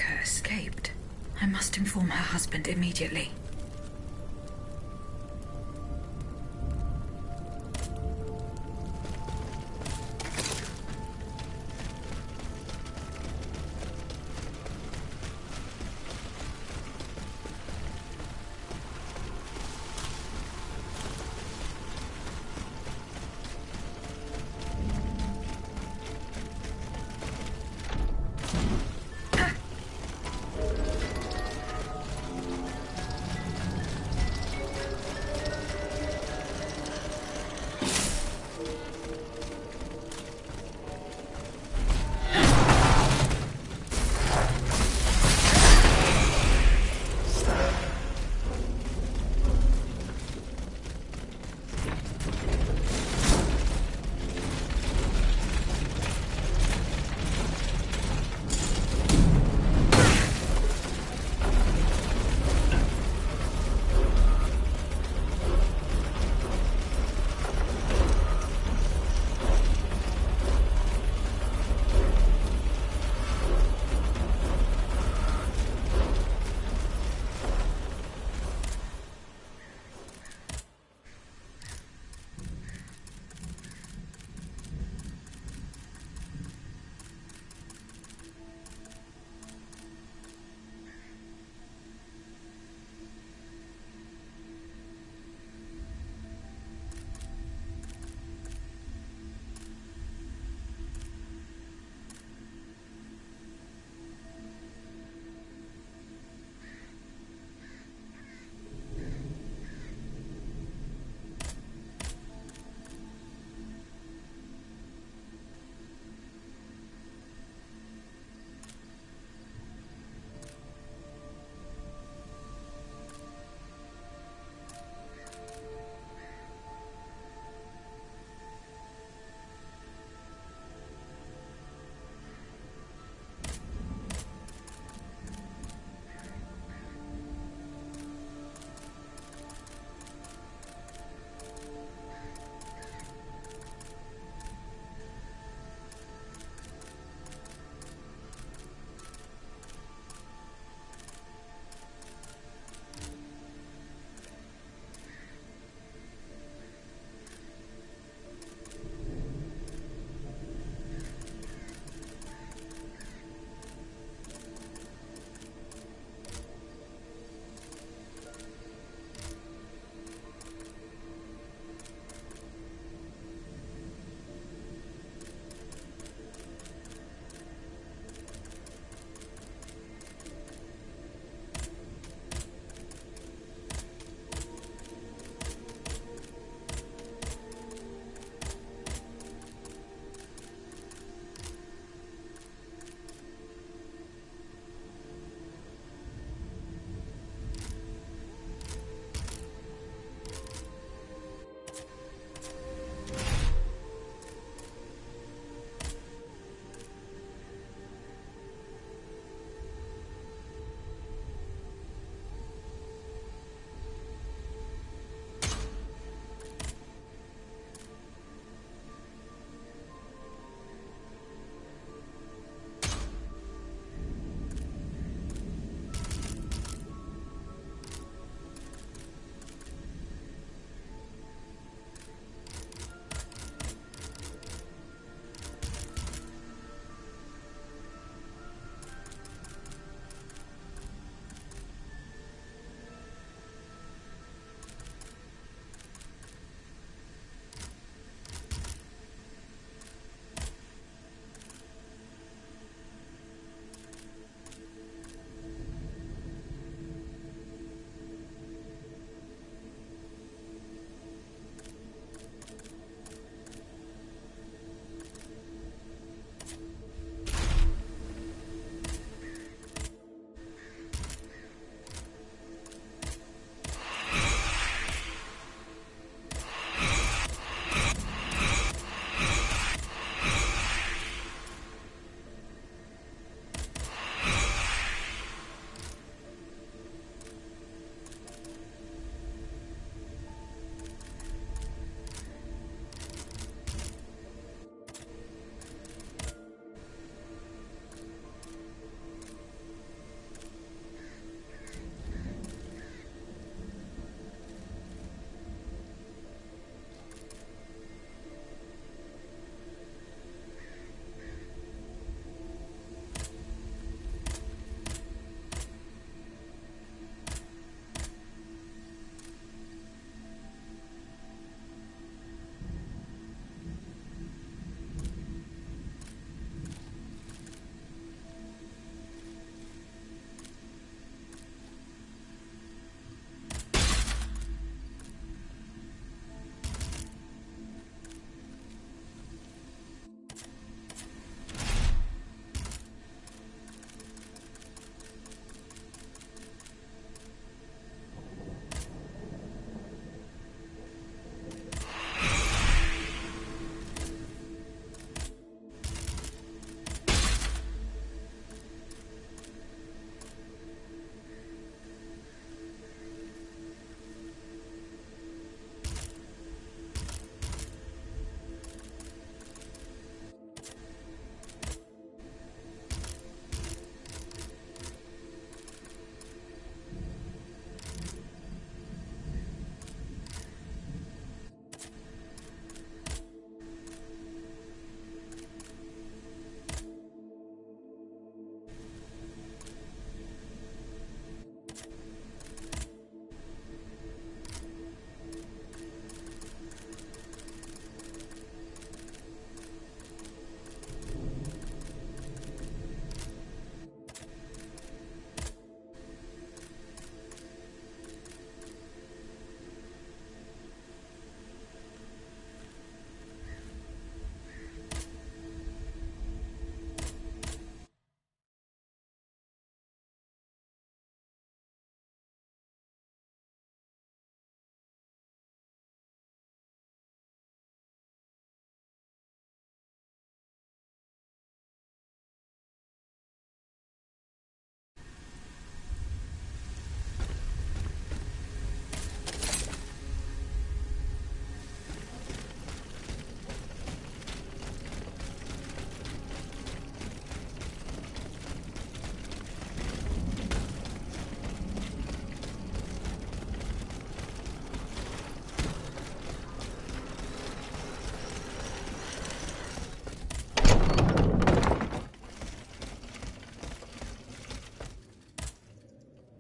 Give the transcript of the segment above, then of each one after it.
Rebecca escaped. I must inform her husband immediately.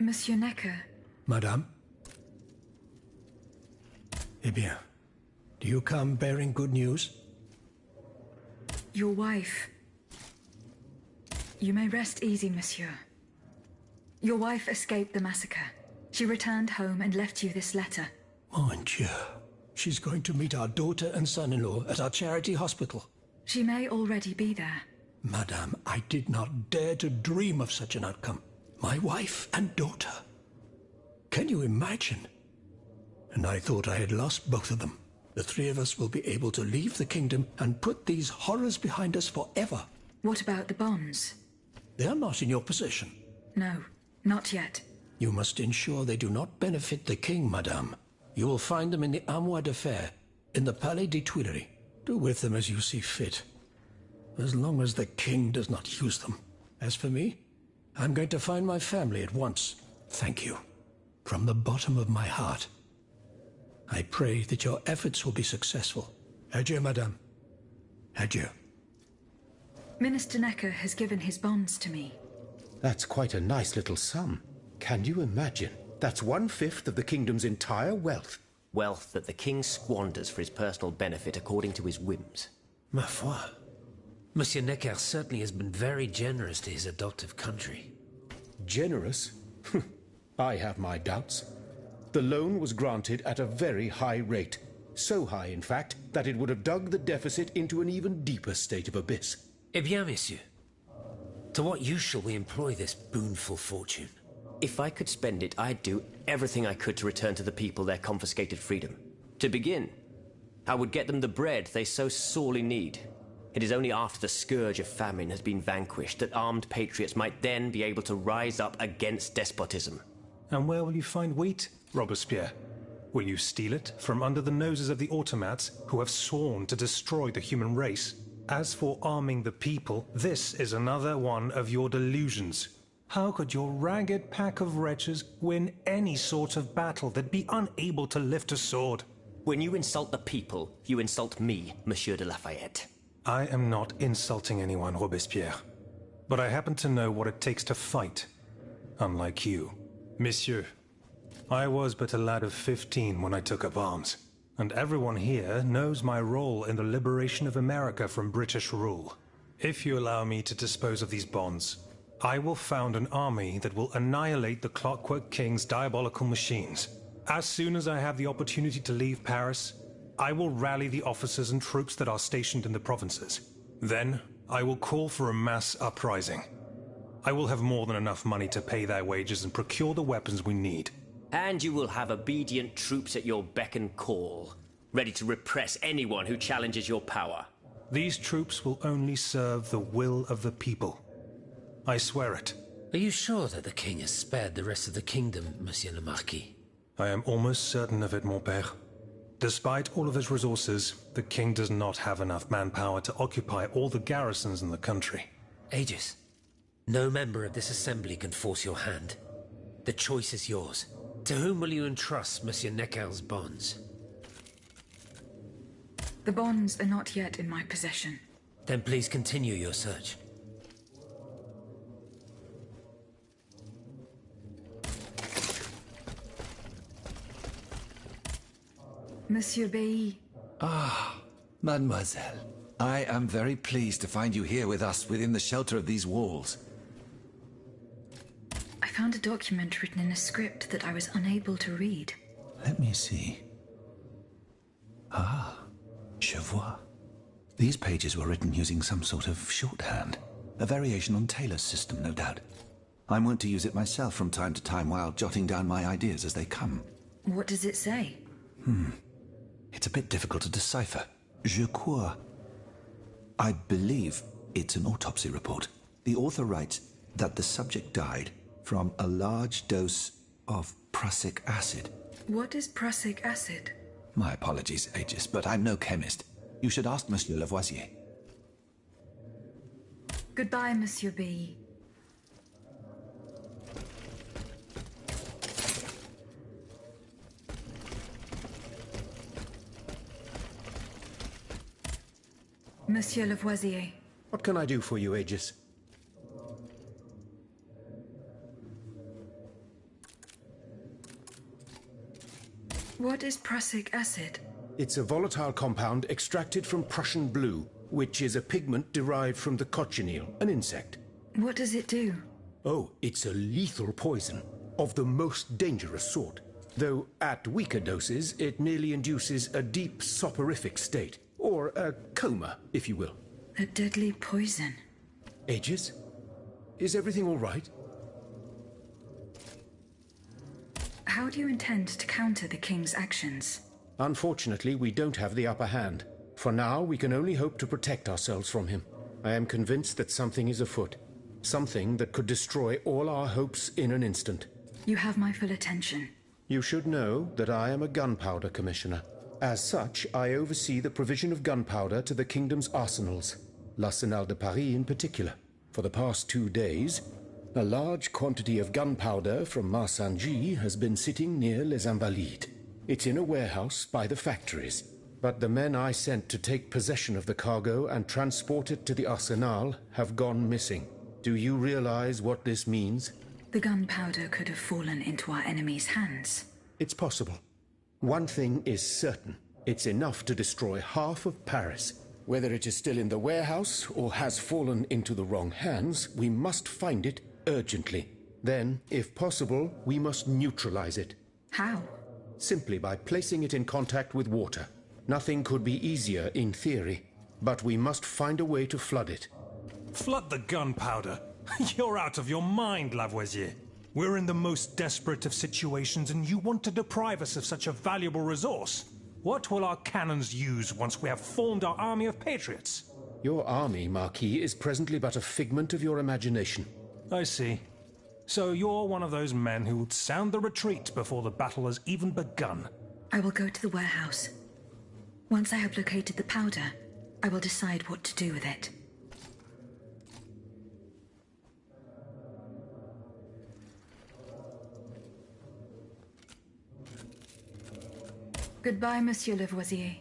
Monsieur Necker. Madame? Eh bien, do you come bearing good news? Your wife. You may rest easy, monsieur. Your wife escaped the massacre. She returned home and left you this letter. Mon Dieu. She's going to meet our daughter and son-in-law at our charity hospital. She may already be there. Madame, I did not dare to dream of such an outcome. My wife and daughter. Can you imagine? And I thought I had lost both of them. The three of us will be able to leave the kingdom and put these horrors behind us forever. What about the bonds? They are not in your possession. No, not yet. You must ensure they do not benefit the king, madame. You will find them in the Armoire de Fer, in the Palais des Tuileries. Do with them as you see fit, as long as the king does not use them. As for me, I'm going to find my family at once. Thank you. From the bottom of my heart. I pray that your efforts will be successful. Adieu, madame. Adieu. Minister Necker has given his bonds to me. That's quite a nice little sum. Can you imagine? That's 1/5 of the kingdom's entire wealth. Wealth that the king squanders for his personal benefit according to his whims. Ma foi. Monsieur Necker certainly has been very generous to his adoptive country. Generous? I have my doubts. The loan was granted at a very high rate. So high, in fact, that it would have dug the deficit into an even deeper state of abyss. Eh bien, monsieur. To what use shall we employ this boonful fortune? If I could spend it, I'd do everything I could to return to the people their confiscated freedom. To begin, I would get them the bread they so sorely need. It is only after the scourge of famine has been vanquished that armed patriots might then be able to rise up against despotism. And where will you find wheat, Robespierre? Will you steal it from under the noses of the automats who have sworn to destroy the human race? As for arming the people, this is another one of your delusions. How could your ragged pack of wretches win any sort of battle that'd be unable to lift a sword? When you insult the people, you insult me, Monsieur de Lafayette. I am not insulting anyone, Robespierre. But I happen to know what it takes to fight. Unlike you. Monsieur, I was but a lad of 15 when I took up arms. And everyone here knows my role in the liberation of America from British rule. If you allow me to dispose of these bonds, I will found an army that will annihilate the Clockwork King's diabolical machines. As soon as I have the opportunity to leave Paris, I will rally the officers and troops that are stationed in the provinces. Then, I will call for a mass uprising. I will have more than enough money to pay their wages and procure the weapons we need. And you will have obedient troops at your beck and call, ready to repress anyone who challenges your power. These troops will only serve the will of the people. I swear it. Are you sure that the king has spared the rest of the kingdom, Monsieur le Marquis? I am almost certain of it, mon père. Despite all of his resources, the king does not have enough manpower to occupy all the garrisons in the country. Aegis, no member of this assembly can force your hand. The choice is yours. To whom will you entrust Monsieur Necker's bonds? The bonds are not yet in my possession. Then please continue your search. Monsieur Bailly. Ah, mademoiselle. I am very pleased to find you here with us within the shelter of these walls. I found a document written in a script that I was unable to read. Let me see. Ah, je vois. These pages were written using some sort of shorthand. A variation on Taylor's system, no doubt. I'm wont to use it myself from time to time while jotting down my ideas as they come. What does it say? It's a bit difficult to decipher. Je crois. I believe it's an autopsy report. The author writes that the subject died from a large dose of prussic acid. What is prussic acid? My apologies, Aegis, but I'm no chemist. You should ask Monsieur Lavoisier. Goodbye, Monsieur B. Monsieur Lavoisier. What can I do for you, Aegis? What is prussic acid? It's a volatile compound extracted from Prussian blue, which is a pigment derived from the cochineal, an insect. What does it do? Oh, it's a lethal poison, of the most dangerous sort. Though at weaker doses, it merely induces a deep soporific state, or a coma, if you will. A deadly poison. Aegis? Is everything all right? How do you intend to counter the king's actions? Unfortunately, we don't have the upper hand. For now, we can only hope to protect ourselves from him. I am convinced that something is afoot. Something that could destroy all our hopes in an instant. You have my full attention. You should know that I am a gunpowder commissioner. As such, I oversee the provision of gunpowder to the kingdom's arsenals, l'Arsenal de Paris in particular. For the past 2 days, a large quantity of gunpowder from Marsangy has been sitting near Les Invalides. It's in a warehouse by the factories. But the men I sent to take possession of the cargo and transport it to the Arsenal have gone missing. Do you realize what this means? The gunpowder could have fallen into our enemy's hands. It's possible. One thing is certain. It's enough to destroy half of Paris. Whether it is still in the warehouse or has fallen into the wrong hands, we must find it urgently. Then, if possible, we must neutralize it. How? Simply by placing it in contact with water. Nothing could be easier in theory, but we must find a way to flood it. Flood the gunpowder? You're out of your mind, Lavoisier. We're in the most desperate of situations, and you want to deprive us of such a valuable resource. What will our cannons use once we have formed our army of patriots? Your army, Marquis, is presently but a figment of your imagination. I see. So you're one of those men who would sound the retreat before the battle has even begun. I will go to the warehouse. Once I have located the powder, I will decide what to do with it. Goodbye, Monsieur Lavoisier.